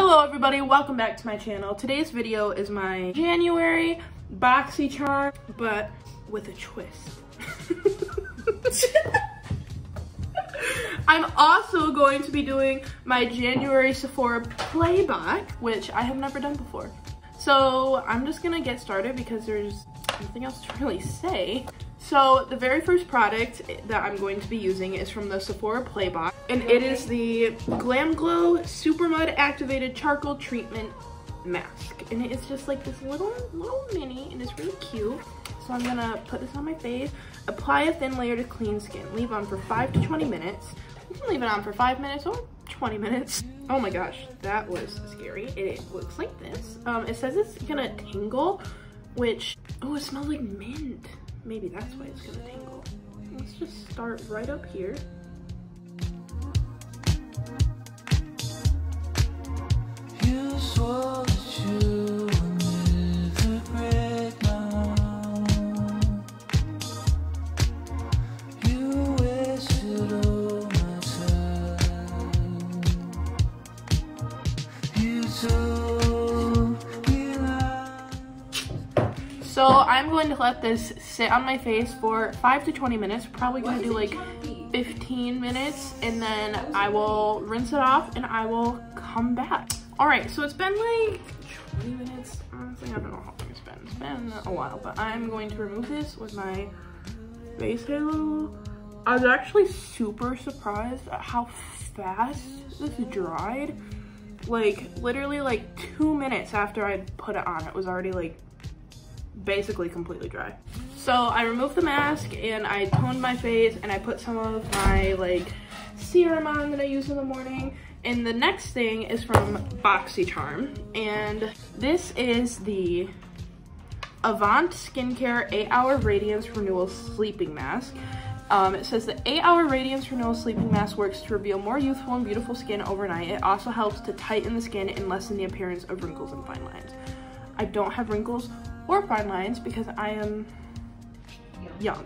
Hello everybody, welcome back to my channel. Today's video is my January boxycharm, but with a twist. I'm also going to be doing my January Sephora playback, which I have never done before. So I'm just gonna get started because there's nothing else to really say. So the very first product that I'm going to be using is from the Sephora Playbox, and it is the Glam Glow Supermud Activated Charcoal Treatment Mask. And it's just like this little mini, and it's really cute. So I'm gonna put this on my face, apply a thin layer to clean skin, leave on for 5 to 20 minutes. You can leave it on for 5 minutes or 20 minutes. Oh my gosh, that was scary. It looks like this. It says it's gonna tingle, which, oh, it smells like mint. Maybe that's why it's gonna tingle. Let's just start right up here. You swore that you would never break now. You wasted all my time. You told me lies. So I'm going to let this sit on my face for 5 to 20 minutes. Probably gonna do like 15 minutes, and then I will rinse it off and I will come back. All right, so it's been like 20 minutes. Honestly, I don't know how long it's been. It's been a while, but I'm going to remove this with my face halo. I was actually super surprised at how fast this dried. Like literally like 2 minutes after I put it on, it was already like basically completely dry. So I removed the mask and I toned my face and I put some of my like serum on that I use in the morning. And the next thing is from boxycharm, and this is the Avant Skincare 8-Hour Radiance Renewal Sleeping Mask. It says the 8-Hour Radiance Renewal Sleeping Mask works to reveal more youthful and beautiful skin overnight. It also helps to tighten the skin and lessen the appearance of wrinkles and fine lines. I don't have wrinkles or fine lines because I am young.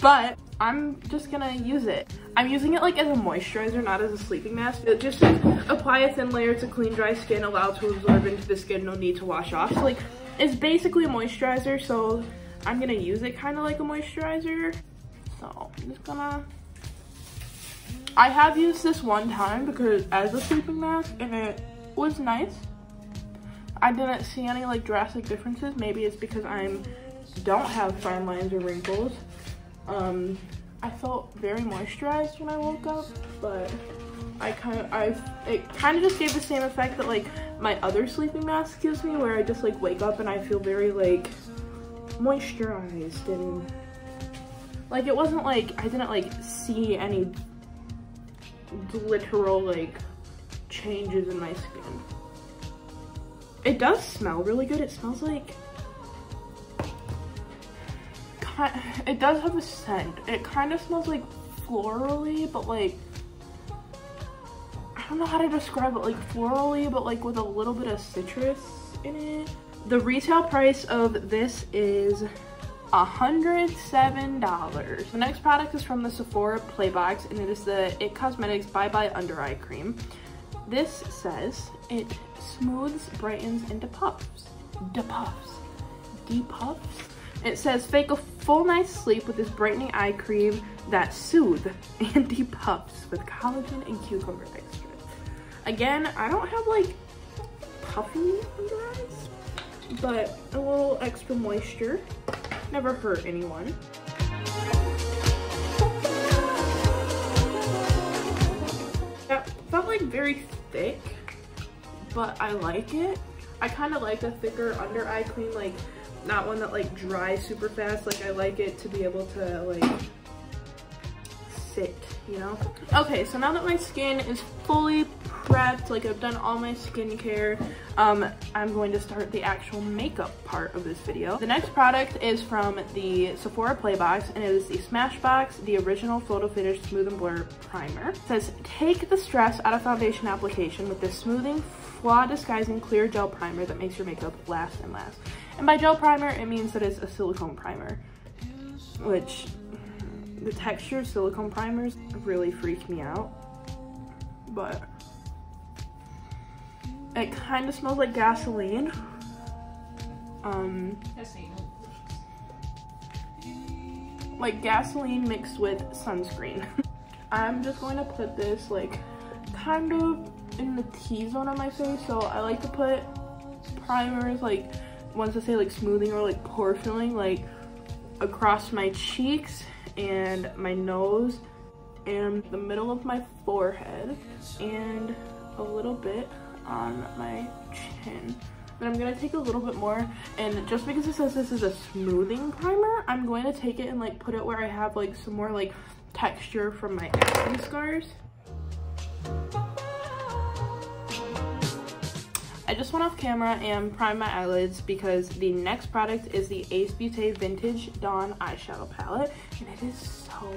But I'm just gonna use it. I'm using it like as a moisturizer, not as a sleeping mask. It just says apply a thin layer to clean dry skin, allow to absorb into the skin, no need to wash off. So like it's basically a moisturizer, so I'm gonna use it kind of like a moisturizer. So I'm just gonna, I have used this one time because as a sleeping mask and it was nice. I didn't see any like drastic differences. Maybe it's because I don't have fine lines or wrinkles. I felt very moisturized when I woke up, but it kind of just gave the same effect that like my other sleeping mask gives me, where I just like wake up and I feel very like moisturized, and like it wasn't like I didn't like see any literal like changes in my skin. It does smell really good. It smells like, it does have a scent. It kind of smells like florally, but like, I don't know how to describe it, like florally, but like with a little bit of citrus in it. The retail price of this is $107. The next product is from the Sephora Playbox, and it is the It Cosmetics Bye Bye Under Eye Cream. This says it smooths, brightens, and depuffs. It says fake a full night's sleep with this brightening eye cream that soothes and depuffs with collagen and cucumber extract. Again, I don't have like puffy under eyes, but a little extra moisture never hurt anyone. That felt like very thick, but I like it. I kind of like a thicker under eye cream, like not one that like dries super fast. Like I like it to be able to like sit, you know? Okay, so now that my skin is fully prepped, like I've done all my skincare, I'm going to start the actual makeup part of this video. The next product is from the Sephora Playbox, and it is the Smashbox, the original Photo Finish Smooth and Blur Primer. It says, take the stress out of foundation application with this smoothing, flaw disguising clear gel primer that makes your makeup last and last. And by gel primer, it means that it's a silicone primer, which the texture of silicone primers really freak me out. But It kind of smells like gasoline. Like gasoline mixed with sunscreen. I'm just going to put this like kind of in the T-zone of my face. So I like to put primers, like ones that say like smoothing or like pore filling, like across my cheeks and my nose and the middle of my forehead and a little bit on my chin. Then I'm gonna take a little bit more, and just because it says this is a smoothing primer, I'm going to take it and like put it where I have like some more like texture from my acne scars. I just went off camera and primed my eyelids because the next product is the Ace Beaute Vintage Dawn eyeshadow palette, and it is so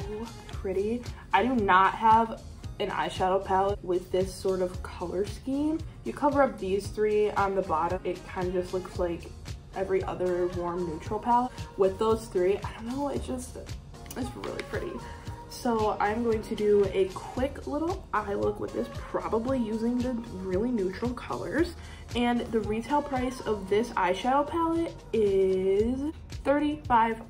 pretty. I do not have an eyeshadow palette with this sort of color scheme. You cover up these three on the bottom, it kind of just looks like every other warm neutral palette. With those three, I don't know, it's really pretty. So I'm going to do a quick little eye look with this, probably using the really neutral colors. And the retail price of this eyeshadow palette is $35.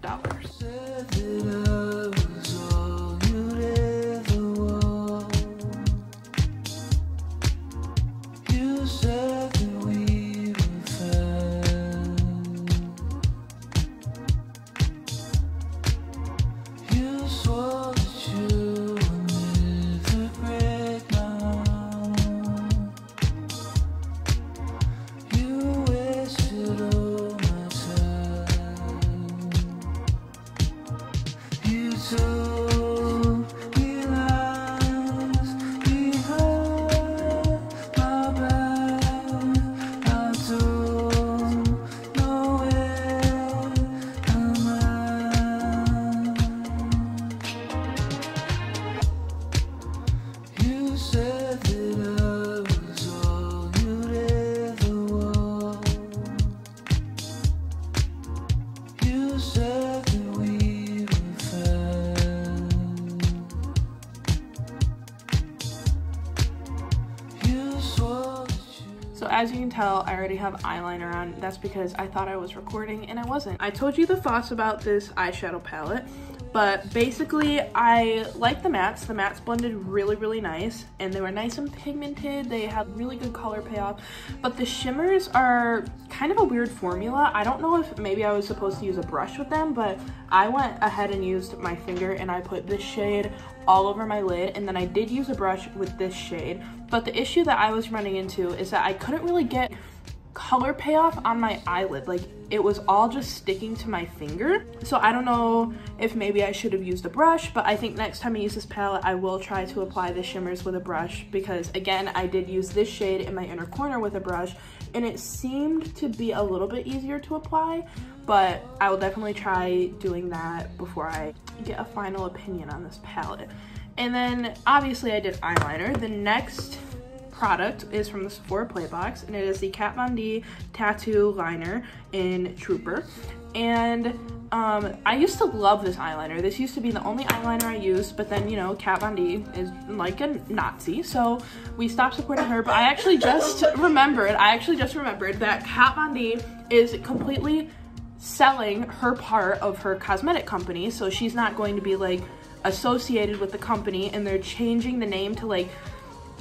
So as you can tell, I already have eyeliner on. That's because I thought I was recording and I wasn't. I told you the thoughts about this eyeshadow palette, but basically I like the mattes. The mattes blended really nice and they were nice and pigmented. They had really good color payoff, but the shimmers are kind of a weird formula. I don't know if maybe I was supposed to use a brush with them, but I went ahead and used my finger and I put this shade all over my lid, and then I did use a brush with this shade. But the issue that I was running into is that I couldn't really get color payoff on my eyelid. Like, it was all just sticking to my finger. So I don't know if maybe I should have used a brush, but I think next time I use this palette, I will try to apply the shimmers with a brush, because again, I did use this shade in my inner corner with a brush and it seemed to be a little bit easier to apply, but I will definitely try doing that before I get a final opinion on this palette. And then obviously I did eyeliner. The next product is from the Sephora Playbox, and it is the Kat Von D Tattoo Liner in Trooper. And I used to love this eyeliner. This used to be the only eyeliner I used, but then, you know, Kat Von D is like a Nazi, so we stopped supporting her. But I actually just remembered that Kat Von D is completely selling her part of her cosmetic company, so she's not going to be like associated with the company, and they're changing the name to like,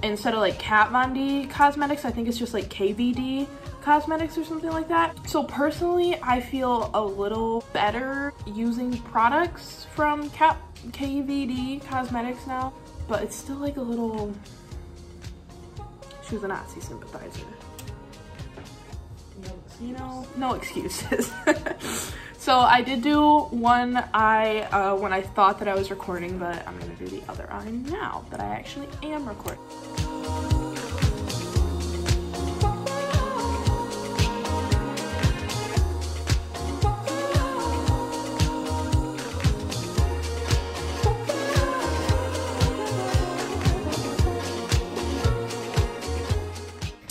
instead of like Kat Von D Cosmetics, I think it's just like KVD Cosmetics or something like that. So personally, I feel a little better using products from KVD Cosmetics now, but it's still like a little, she was a Nazi sympathizer. You know, no excuses. So I did do one eye when I thought that I was recording, but I'm gonna do the other eye now that I actually am recording.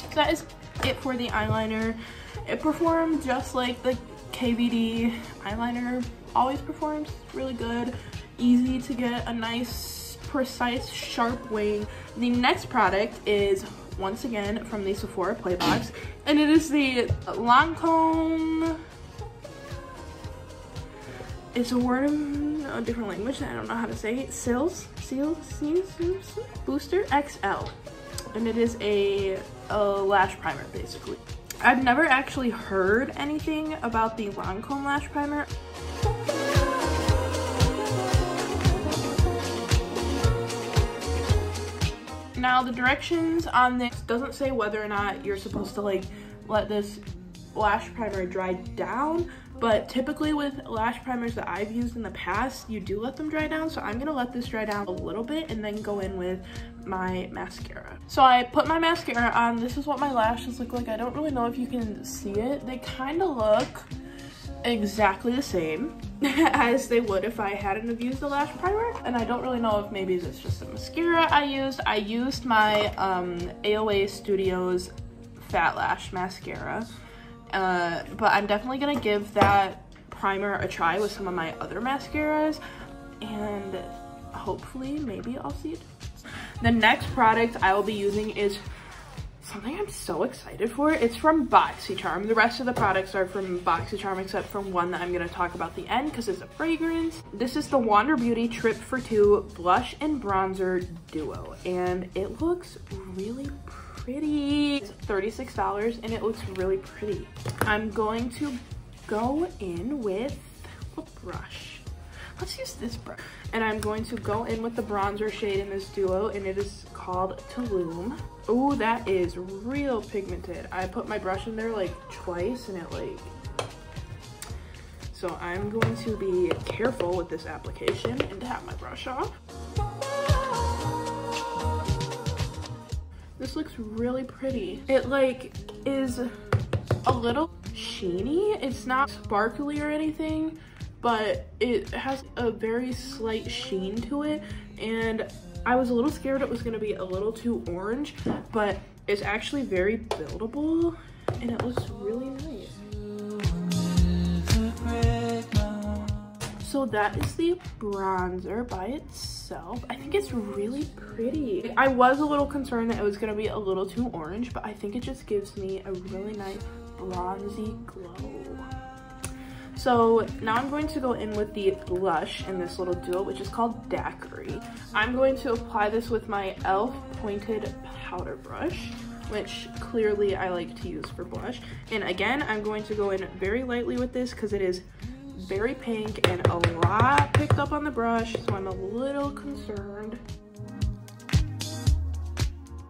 So that is it for the eyeliner. It performed just like the KVD eyeliner always performs. Really good, easy to get a nice, precise, sharp wing. The next product is once again from the Sephora Play Box, and it is the Lancome. It's a word in a different language that I don't know how to say. cils Booster XL, and it is a lash primer basically. I've never actually heard anything about the Lancome lash primer. Now the directions on this doesn't say whether or not you're supposed to like let this lash primer dry down, but typically with lash primers that I've used in the past, you do let them dry down. So I'm gonna let this dry down a little bit and then go in with my mascara. So I put my mascara on. This is what my lashes look like. I don't really know if you can see it. They kind of look exactly the same as they would if I hadn't have used the lash primer. And I don't really know if maybe it's just the mascara I used. I used my AOA Studios Fat Lash mascara. But I'm definitely gonna give that primer a try with some of my other mascaras, and hopefully maybe I'll see it. The next product I will be using is something I'm so excited for. It's from BoxyCharm. The rest of the products are from BoxyCharm except for one that I'm gonna talk about at the end because it's a fragrance. This is the Wander Beauty Trip for Two Blush and Bronzer Duo, and it looks really pretty. It's $36 and it looks really pretty. I'm going to go in with a brush. Let's use this brush. And I'm going to go in with the bronzer shade in this duo, and it is called Tulum. Oh, that is real pigmented. I put my brush in there like twice and it like... So I'm going to be careful with this application and tap my brush off. This looks really pretty. It like is a little sheeny. It's not sparkly or anything, but it has a very slight sheen to it. And I was a little scared it was gonna be a little too orange, but it's actually very buildable and it looks really nice. So that is the bronzer by itself. I think it's really pretty. I was a little concerned that it was gonna be a little too orange, but I think it just gives me a really nice bronzy glow. So now I'm going to go in with the blush in this little duo, which is called Daiquiri. I'm going to apply this with my e.l.f. pointed powder brush, which clearly I like to use for blush. And again, I'm going to go in very lightly with this because it is very pink and a lot picked up on the brush, so I'm a little concerned.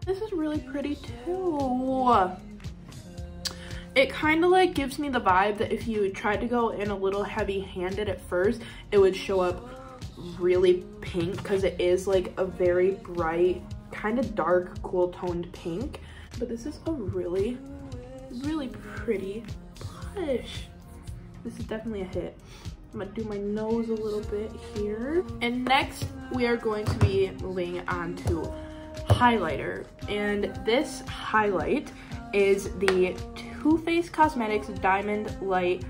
This is really pretty too. It kind of like gives me the vibe that if you tried to go in a little heavy-handed at first, it would show up really pink because it is like a very bright, kind of dark, cool toned pink. But this is a really, really pretty blush. This is definitely a hit. I'm gonna do my nose a little bit here. And next, we are going to be moving on to highlighter. And this highlight is the Too Faced Cosmetics Diamond Light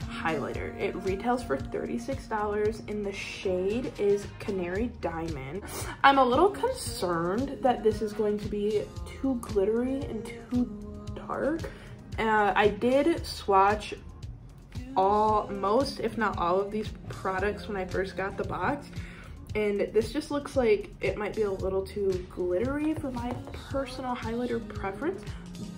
Highlighter. It retails for $36 and the shade is Canary Diamond. I'm a little concerned that this is going to be too glittery and too dark. I did swatch most, if not all, of these products when I first got the box, and this just looks like it might be a little too glittery for my personal highlighter preference,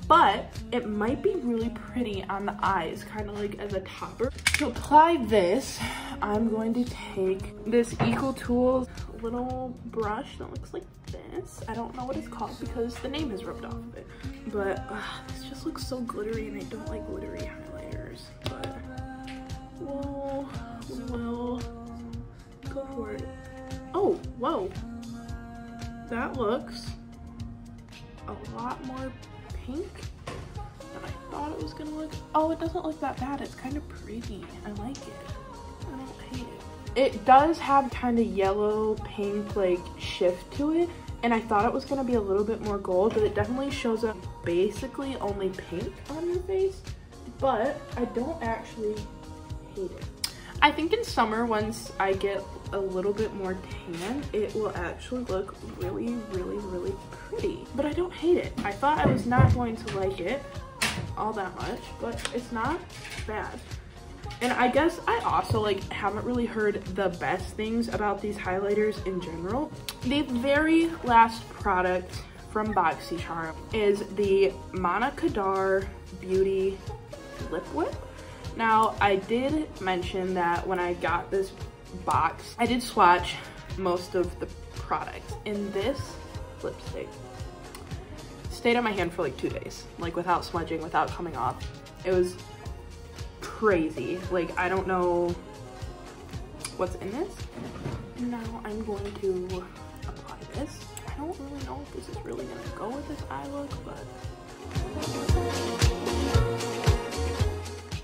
but it might be really pretty on the eyes, kind of like as a topper. To apply this, I'm going to take this Eco Tools little brush that looks like this. I don't know what it's called because the name is ripped off of it, but this just looks so glittery and I don't like glittery highlighters, but we'll go for it. Oh, whoa, that looks a lot more pink than I thought it was gonna look. Oh, it doesn't look that bad. It's kind of pretty. I like it. I don't hate it. It does have kind of yellow pink like shift to it, and I thought it was gonna be a little bit more gold, but it definitely shows up basically only pink on your face, but I don't actually hate it. I think in summer, once I get a little bit more tan, it will actually look really, really, really pretty. But I don't hate it. I thought I was not going to like it all that much, but it's not bad. And I guess I also like haven't really heard the best things about these highlighters in general. The very last product from boxycharm is the Manna Kadar Beauty Lip Whip. Now, I did mention that when I got this box, I did swatch most of the products. And this lipstick stayed on my hand for like 2 days, like without smudging, without coming off. It was crazy. Like, I don't know what's in this. And now I'm going to apply this. I don't really know if this is really gonna go with this eye look, but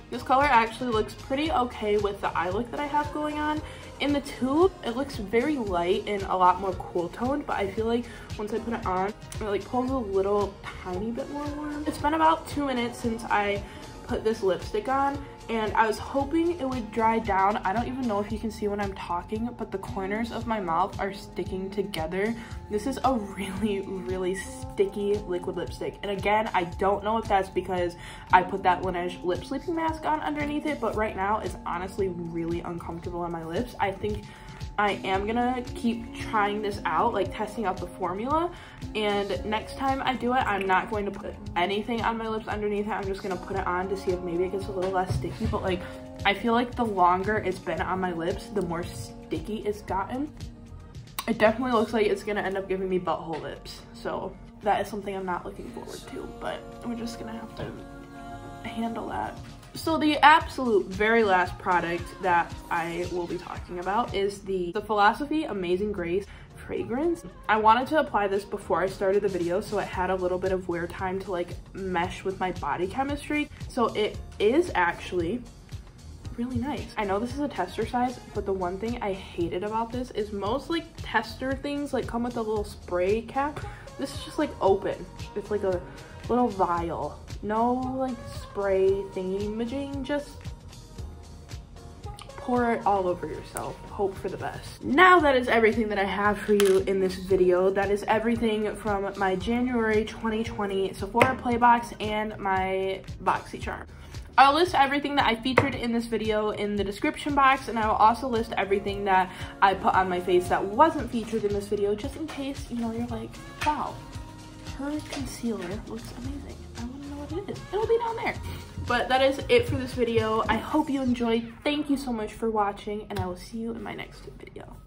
this color actually looks pretty okay with the eye look that I have going on. In the tube, it looks very light and a lot more cool toned, but I feel like once I put it on, it like pulls a little tiny bit more warm. It's been about 2 minutes since I put this lipstick on, and I was hoping it would dry down. I don't even know if you can see when I'm talking, but the corners of my mouth are sticking together. This is a really, really sticky liquid lipstick. And again, I don't know if that's because I put that Laneige lip sleeping mask on underneath it, but right now it's honestly really uncomfortable on my lips. I think I am gonna keep trying this out, like testing out the formula, and next time I do it, I'm not going to put anything on my lips underneath it. I'm just gonna put it on to see if maybe it gets a little less sticky, but like, I feel like the longer it's been on my lips, the more sticky it's gotten. It definitely looks like it's gonna end up giving me butthole lips, so that is something I'm not looking forward to, but we're just gonna have to handle that. So the absolute very last product that I will be talking about is the Philosophy Amazing Grace fragrance. I wanted to apply this before I started the video, so it had a little bit of wear time to like mesh with my body chemistry. So it is actually really nice. I know this is a tester size, but the one thing I hated about this is most like tester things like come with a little spray cap. This is just like open. It's like a little vial. No like spray thingy-majing, just pour it all over yourself. Hope for the best. Now that is everything that I have for you in this video. That is everything from my January 2020 Sephora Playbox and my boxycharm. I'll list everything that I featured in this video in the description box, and I will also list everything that I put on my face that wasn't featured in this video, just in case, you know, you're like, wow, her concealer looks amazing. I want to know what it is. It'll be down there. But that is it for this video. I hope you enjoyed. Thank you so much for watching, and I will see you in my next video.